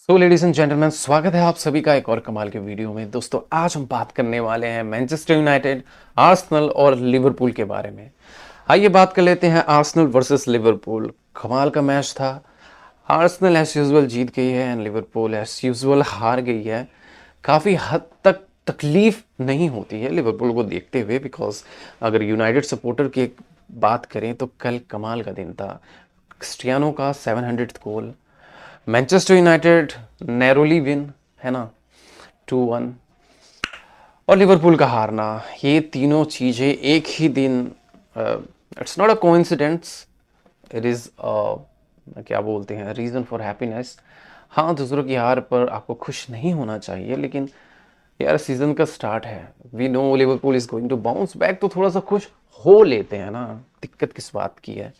So ladies and gentleman, स्वागत है आप सभी का एक और कमाल के वीडियो में। दोस्तों, आज हम बात करने वाले हैं मैनचेस्टर यूनाइटेड, आर्सेनल और लिवरपूल के बारे में। आइए बात कर लेते हैं आर्सेनल वर्सेस लिवरपूल। कमाल का मैच था। आर्सेनल एज यूजुअल जीत गई है एंड लिवरपूल एज यूजुअल हार गई है। काफ़ी हद तक तकलीफ नहीं होती है लिवरपूल को देखते हुए, बिकॉज अगर यूनाइटेड सपोर्टर की एक बात करें तो कल कमाल का दिन था। क्रिस्टियानो का 700th गोल, मैनचेस्टर यूनाइटेड नैरोली विन, है ना, 2-1, और लिवरपूल का हारना। ये तीनों चीज़ें एक ही दिन, it's not a coincidence, it is क्या बोलते हैं, रीज़न फॉर हैप्पीनेस। हाँ, दूसरों की हार पर आपको खुश नहीं होना चाहिए, लेकिन यार सीजन का स्टार्ट है, we know Liverpool is going to bounce back, तो थोड़ा सा खुश हो लेते हैं ना। दिक्कत किस बात की है।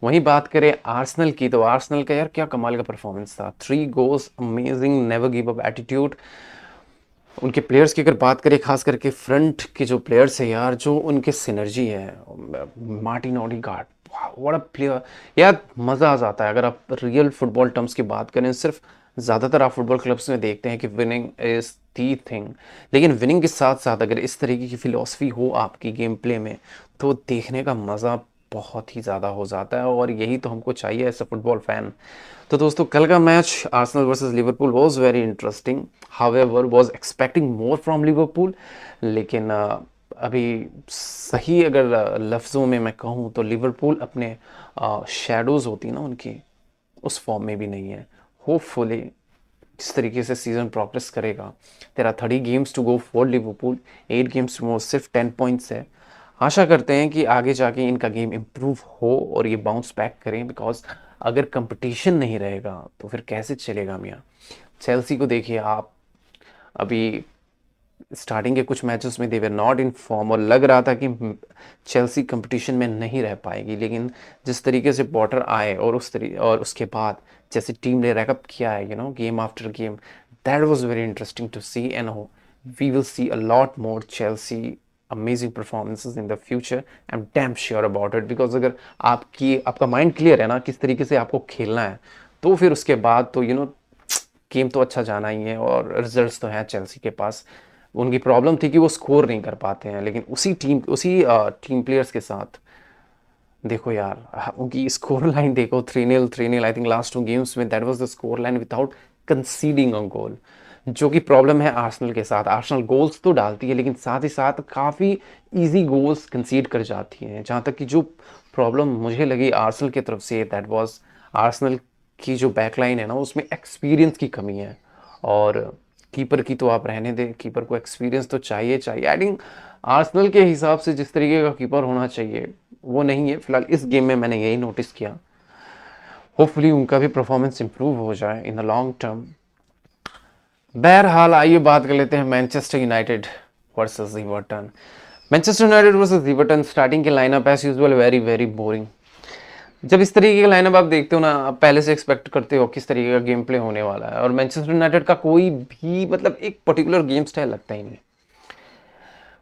वहीं बात करें आर्सेनल की, तो आर्सेनल का यार क्या कमाल का परफॉर्मेंस था। 3 goals, amazing, never give up attitude. उनके प्लेयर्स की अगर बात करें, खास करके फ्रंट के जो प्लेयर्स है यार, जो उनके सिनर्जी है, Martin Odegaard, what a player. यार मज़ा आ जाता है अगर आप रियल फुटबॉल टर्म्स की बात करें। सिर्फ ज़्यादातर आप फुटबॉल क्लब्स में देखते हैं कि विनिंग इज़ दी थिंग, लेकिन विनिंग के साथ साथ अगर इस तरीके की फिलॉसफी हो आपकी गेम प्ले में, तो देखने का मज़ा बहुत ही ज़्यादा हो जाता है, और यही तो हमको चाहिए एज अ फुटबॉल फैन। तो दोस्तों, कल का match Arsenal versus Liverpool was very interesting. However, was expecting more from Liverpool, लेकिन अभी सही अगर लफ्ज़ों में मैं कहूँ तो लिवरपूल अपने शैडोज़ होती ना उनकी, उस फॉर्म में भी नहीं है। होपफुली जिस तरीके से सीजन प्रोग्रेस करेगा, तेरा 30 games to go for Liverpool, 8 games to, सिर्फ 10 पॉइंट्स है। आशा करते हैं कि आगे जाके इनका गेम इम्प्रूव हो और ये बाउंस बैक करें, बिकॉज अगर कंपटीशन नहीं रहेगा तो फिर कैसे चलेगा मियाँ। चेल्सी को देखिए आप, अभी स्टार्टिंग के कुछ मैचेस में दे वर नॉट इन फॉर्म, और लग रहा था कि चेल्सी कंपटीशन में नहीं रह पाएगी, लेकिन जिस तरीके से पॉटर आए और और उसके बाद जैसे टीम ने रैकअप किया है, game after game, that was very interesting to see, and we will see a lot more Chelsea amazing performances in the future. I am damn sure about it, because अगर आपका mind clear है ना किस तरीके से आपको खेलना है, तो फिर उसके बाद तो गेम तो अच्छा जाना ही है, और रिजल्ट्स तो हैं चेल्सी के पास। उनकी प्रॉब्लम थी कि वो स्कोर नहीं कर पाते हैं, लेकिन उसी टीम प्लेयर्स के साथ देखो यार, उनकी स्कोर लाइन देखो, 3-0, 3-0, आई थिंक लास्ट 2 गेम्स में that was the score line without conceding a goal. जो कि प्रॉब्लम है आर्सेनल के साथ। आर्सेनल गोल्स तो डालती है, लेकिन साथ ही साथ काफ़ी इजी गोल्स कंसीड कर जाती हैं। जहाँ तक कि जो प्रॉब्लम मुझे लगी आर्सेनल की तरफ से, दैट वाज आर्सेनल की जो बैकलाइन है ना, उसमें एक्सपीरियंस की कमी है। और कीपर की तो आप रहने दें, कीपर को एक्सपीरियंस तो चाहिए चाहिए। आई थिंक आर्सेनल के हिसाब से जिस तरीके का कीपर होना चाहिए वो नहीं है फिलहाल इस गेम में, मैंने यही नोटिस किया। होपफुली उनका भी परफॉर्मेंस इंप्रूव हो जाए इन द लॉन्ग टर्म। बहरहाल, आइए बात कर लेते हैं Manchester United versus Everton. Manchester United versus Everton, starting के lineup as usual very very boring. जब इस तरीके का लाइनअप आप देखते हो ना, आप पहले से एक्सपेक्ट करते हो किस तरीके का गेम प्ले होने वाला है, और मैनचेस्टर यूनाइटेड का कोई भी मतलब एक पर्टिकुलर गेम स्टाइल लगता ही नहीं।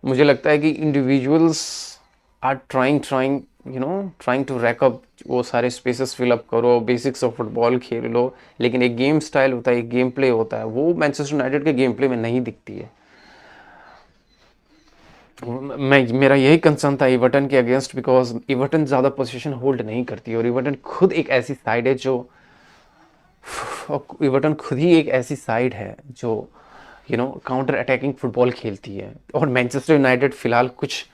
मुझे लगता है कि individuals are trying trying to rack up, वो सारे स्पेसेस फिलअप करो, बेसिक्स ऑफ फुटबॉल खेल लो, लेकिन एक गेम स्टाइल होता है, एक गेम प्ले होता है, वो मैनचेस्टर यूनाइटेड के गेम प्ले में नहीं दिखती है। मैं मेरा यही कंसर्न था एवर्टन के अगेंस्ट, बिकॉज एवर्टन ज़्यादा पोजीशन होल्ड नहीं करती, और एवर्टन खुद एक ऐसी साइड है जो एवर्टन खुद ही एक ऐसी साइड है जो काउंटर अटैकिंग फुटबॉल खेलती है। और मैनचेस्टर यूनाइटेड फिलहाल कुछ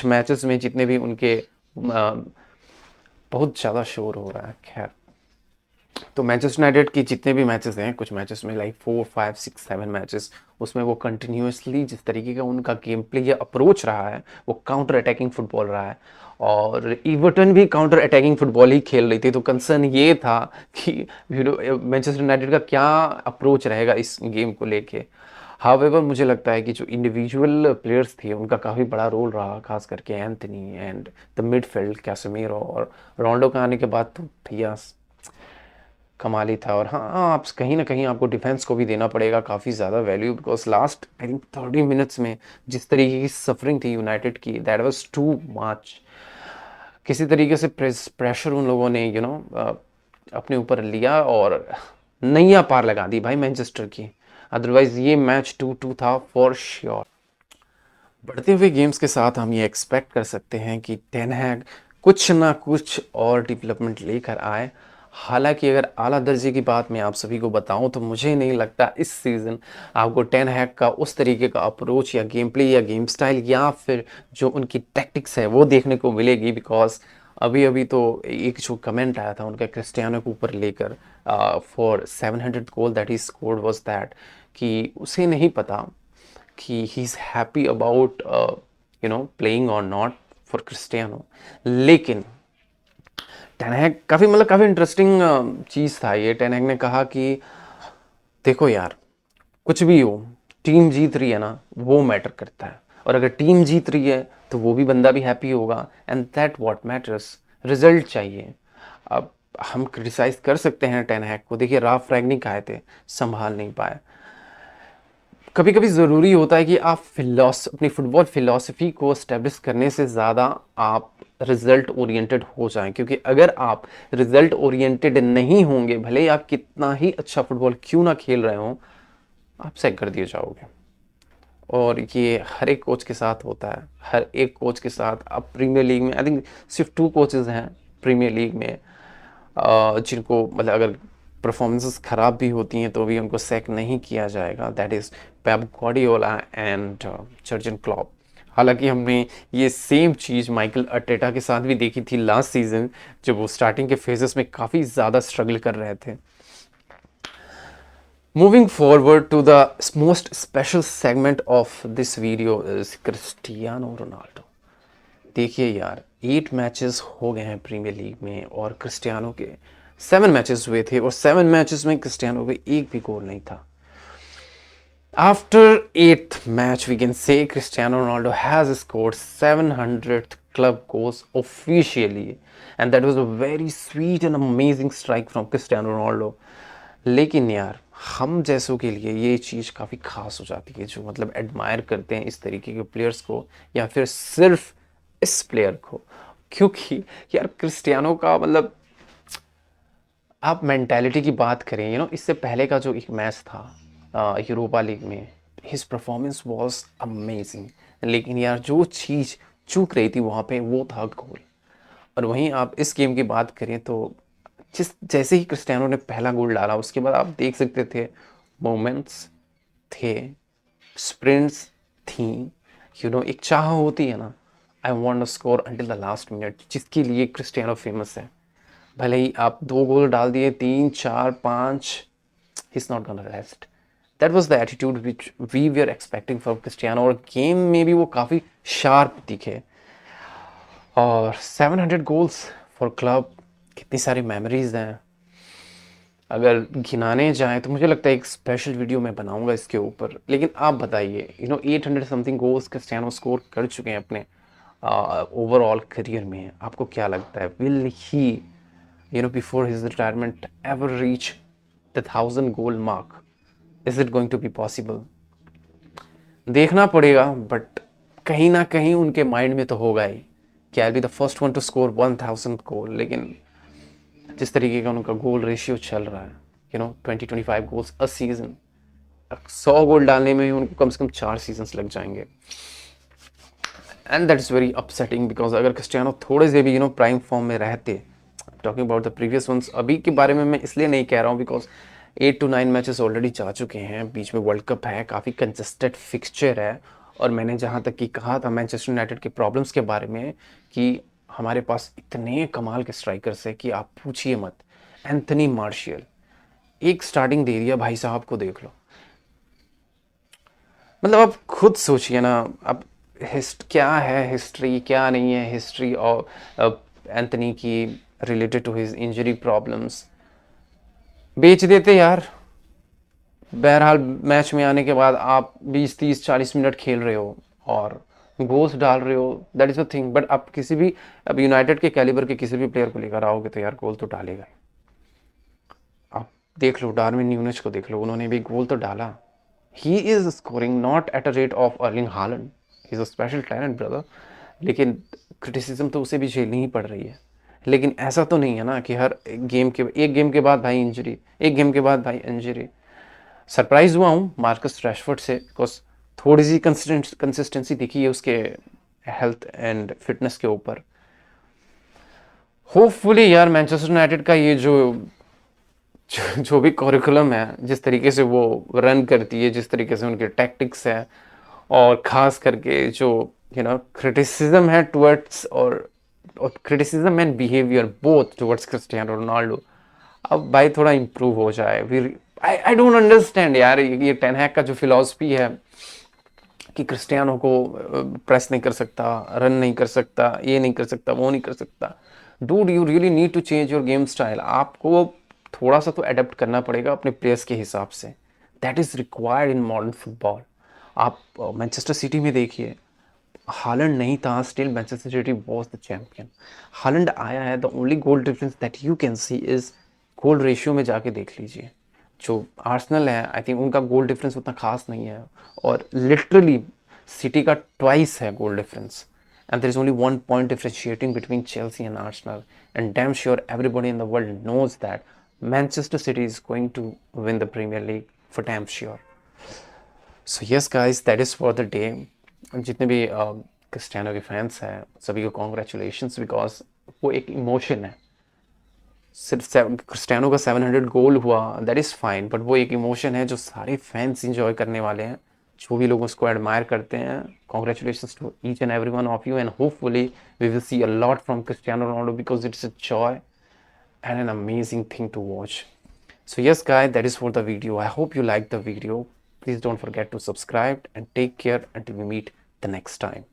मैचेस में जितने भी उनके बहुत ज़्यादा शोर हो रहा है, खैर। तो मैनचेस्टर यूनाइटेड की जितने भी मैचेस हैं, कुछ मैचेस में लाइक 4, 5, 6, 7 मैचेस, उसमें वो कंटिन्यूसली जिस तरीके का उनका गेम प्ले या अप्रोच रहा है, वो काउंटर अटैकिंग फुटबॉल रहा है। और एवर्टन भी काउंटर अटैकिंग फुटबॉल ही खेल रही थी, तो कंसर्न ये था कि मैनचेस्टर यूनाइटेड का क्या अप्रोच रहेगा इस गेम को लेके। हाउएवर, मुझे लगता है कि जो इंडिविजुअल प्लेयर्स थे उनका काफ़ी बड़ा रोल रहा, खास करके Anthony and the midfield Casemiro, और रोनाल्डो का आने के बाद तो भैया कमाल ही था। और हाँ, आप कहीं ना कहीं आपको डिफेंस को भी देना पड़ेगा काफ़ी ज़्यादा value, because last I think 30 minutes में जिस तरीके की सफरिंग थी यूनाइटेड की, दैट वाज टू मच। किसी तरीके से प्रेशर उन लोगों ने अपने ऊपर लिया, और नैया पार लगा दी भाई मैनचेस्टर की। अदरवाइज ये मैच 2-2 था फॉर श्योर। बढ़ते हुए गेम्स के साथ हम ये एक्सपेक्ट कर सकते हैं कि टेन हैग कुछ ना कुछ और डेवलपमेंट लेकर आए। हालांकि अगर आला दर्जे की बात मैं आप सभी को बताऊं तो मुझे नहीं लगता इस सीज़न आपको टेन हैग का उस तरीके का अप्रोच या गेम प्ले या गेम स्टाइल या फिर जो उनकी टैक्टिक्स है वो देखने को मिलेगी। बिकॉज अभी अभी तो एक जो कमेंट आया था उनका क्रिस्टियानो के ऊपर लेकर for 700 goal that he scored was that कि उसे नहीं पता कि he is happy about playing और नॉट फॉर क्रिस्टियानो। लेकिन टेन हैग काफ़ी मतलब काफ़ी इंटरेस्टिंग चीज़ था ये। टेन हैग ने कहा कि देखो यार, कुछ भी हो, टीम जीत रही है ना, वो मैटर करता है। और अगर टीम जीत रही है तो वो भी बंदा भी हैप्पी होगा, and that what matters. Result चाहिए। अब हम क्रिटिसाइज कर सकते हैं टेन हैग को, देखिए राफ रैगनिक आए थे, संभाल नहीं पाए। कभी कभी ज़रूरी होता है कि आप अपनी फुटबॉल फिलॉसफी को स्टेब्लिश करने से ज़्यादा आप रिजल्ट ओरिएंटेड हो जाएं, क्योंकि अगर आप रिजल्ट ओरिएंटेड नहीं होंगे, भले ही आप कितना ही अच्छा फुटबॉल क्यों ना खेल रहे हो, आप सैक कर दिए जाओगे। और ये हर एक कोच के साथ होता है, हर एक कोच के साथ। अब प्रीमियर लीग में आई थिंक सिर्फ 2 कोचेज़ हैं प्रीमियर लीग में जिनको मतलब अगर परफॉर्मेंसेस ख़राब भी होती हैं तो भी उनको सैक नहीं किया जाएगा। That is Pep Guardiola and Jurgen Klopp. हालांकि हमने ये सेम चीज़ माइकल अर्टेटा के साथ भी देखी थी लास्ट सीज़न, जब वो स्टार्टिंग के फेजेस में काफ़ी ज़्यादा स्ट्रगल कर रहे थे। Moving forward to the most special segment of this video is Cristiano Ronaldo. देखिए यार, 8 मैचेस हो गए हैं प्रीमियर लीग में और क्रिस्टियानो के 7 मैचेस हुए थे और 7 मैचेस में क्रिस्टियानो के एक भी गोल नहीं था। After 8th match, we can say Cristiano Ronaldo has scored 700th club goals officially, and that was a very sweet and amazing strike from Cristiano Ronaldo. लेकिन यार, हम जैसों के लिए ये चीज़ काफ़ी ख़ास हो जाती है, जो मतलब एडमायर करते हैं इस तरीके के प्लेयर्स को या फिर सिर्फ इस प्लेयर को। क्योंकि यार क्रिस्टियानो का मतलब आप मेंटालिटी की बात करें, इससे पहले का जो एक मैच था यूरोपा लीग में, हिज परफॉर्मेंस वाज अमेजिंग। लेकिन यार जो चीज़ चूक रही थी वहाँ पे वो था गोल। और वहीं आप इस गेम की बात करें तो जैसे ही क्रिस्टियानो ने पहला गोल डाला उसके बाद आप देख सकते थे मोमेंट्स थे, स्प्रिंट्स थी, एक चाह होती है ना, I want to score until the last minute, जिसके लिए क्रिस्टियानो फेमस है। भले ही आप 2 गोल डाल दिए, 3 4 5, he is not gonna rest. That was the attitude which we were expecting from Cristiano, और गेम में भी वो काफ़ी शार्प दिखे। और 700 गोल्स फॉर क्लब, कितनी सारी मेमोरीज हैं। अगर गिनाने जाएं तो मुझे लगता है एक स्पेशल वीडियो मैं बनाऊंगा इसके ऊपर। लेकिन आप बताइए, 800 समथिंग गोल्स क्रिस्टियानो स्कोर कर चुके हैं अपने ओवरऑल करियर में। आपको क्या लगता है, will he before his retirement ever reach the 1000 goal mark? Is it going to be possible? देखना पड़ेगा, बट कहीं ना कहीं उनके माइंड में तो होगा ही कि I be the first one to score 1000 goal. लेकिन जिस तरीके का उनका गोल रेशियो चल रहा है, 20-25 गोल्स अ सीजन, 100 गोल डालने में ही उनको कम से कम 4 सीजन्स लग जाएंगे। And that is very upsetting, because अगर क्रिस्टियानो थोड़े से भी प्राइम फॉर्म में रहते, talking about the previous ones, अभी के बारे में मैं इसलिए नहीं कह रहा हूँ बिकॉज 8 to 9 मैचेस ऑलरेडी जा चुके हैं, बीच में वर्ल्ड कप है, काफ़ी कंजेस्टेड फिक्सचर है। और मैंने जहाँ तक कि कहा था मैनचेस्टर यूनाइटेड के प्रॉब्लम्स के बारे में कि हमारे पास इतने कमाल के स्ट्राइकर्स हैं कि आप पूछिए मत। एंथनी मार्शियल एक स्टार्टिंग दे दिया भाई साहब को, देख लो। मतलब आप खुद सोचिए ना, अब क्या है हिस्ट्री, क्या नहीं है हिस्ट्री और एंथनी की related to his injury problems. बेच देते यार। बहरहाल मैच में आने के बाद आप 20 30 40 मिनट खेल रहे हो और गोल्स डाल रहे हो, that is a thing. But आप किसी भी अब यूनाइटेड के कैलिबर के किसी भी प्लेयर को लेकर आओगे तो यार गोल तो डालेगा ही। आप देख लो डार्विन न्यूनेज को, देख लो, उन्होंने भी गोल तो डाला। He is scoring not at a rate of Erling Haaland, he is a special talent brother. लेकिन क्रिटिसिज्म तो उसे भी झेलनी ही पड़ रही है। लेकिन ऐसा तो नहीं है ना कि हर एक गेम के बाद भाई इंजरी, एक गेम के बाद भाई इंजरी। सरप्राइज हुआ हूँ मार्कस रैशफोर्ड से, बिकॉज थोड़ी सी कंसिस्टेंसी दिखी है उसके हेल्थ एंड फिटनेस के ऊपर। होपफुली यार मैनचेस्टर यूनाइटेड का ये जो भी करिकुलम है, जिस तरीके से वो रन करती है, जिस तरीके से उनके टैक्टिक्स है, और ख़ास करके जो क्रिटिसिज्म है टुवर्ड्स, और criticism and behaviour both towards Cristiano Ronaldo, अब भाई थोड़ा इम्प्रूव हो जाए। फिर आई डोंट अंडरस्टैंड यार, ये टेन हैग का जो फिलॉसफी है कि क्रिस्टियानो को प्रेस नहीं कर सकता, रन नहीं कर सकता, ये नहीं कर सकता, वो नहीं कर सकता। Dude, you really need to change your game style. आपको थोड़ा सा तो अडेप्ट करना पड़ेगा अपने प्लेयर्स के हिसाब से। That is required in modern football. आप मैनचेस्टर सिटी में देखिए, हालैंड नहीं था, still Manchester city was the champion. Holland आया है, the only goal difference that you can see is goal ratio में जाके देख लीजिए। जो आर्सेनल है, आई थिंक उनका गोल डिफरेंस उतना खास नहीं है, और लिटरली सिटी का ट्वाइस है goal difference. And there is only one point differentiating between Chelsea and Arsenal. And damn sure everybody in the world knows that Manchester City is going to win the Premier League for damn sure. So yes guys, that is for the day. जितने भी Cristiano के fans हैं सभी को congratulations, because वो एक emotion है। सिर्फ क्रिस्टियानो का 700 गोल हुआ, दैट इज़ फाइन, बट वो एक इमोशन है जो सारे फैंस इंजॉय करने वाले हैं, जो भी लोग उसको एडमायर करते हैं। Congratulations to each and every one of you, and hopefully we will see a lot from Cristiano Ronaldo, because it's a joy and an amazing thing to watch. So yes guys, that is for the video. I hope you liked the video. Please don't forget to subscribe and take care until we meet the next time.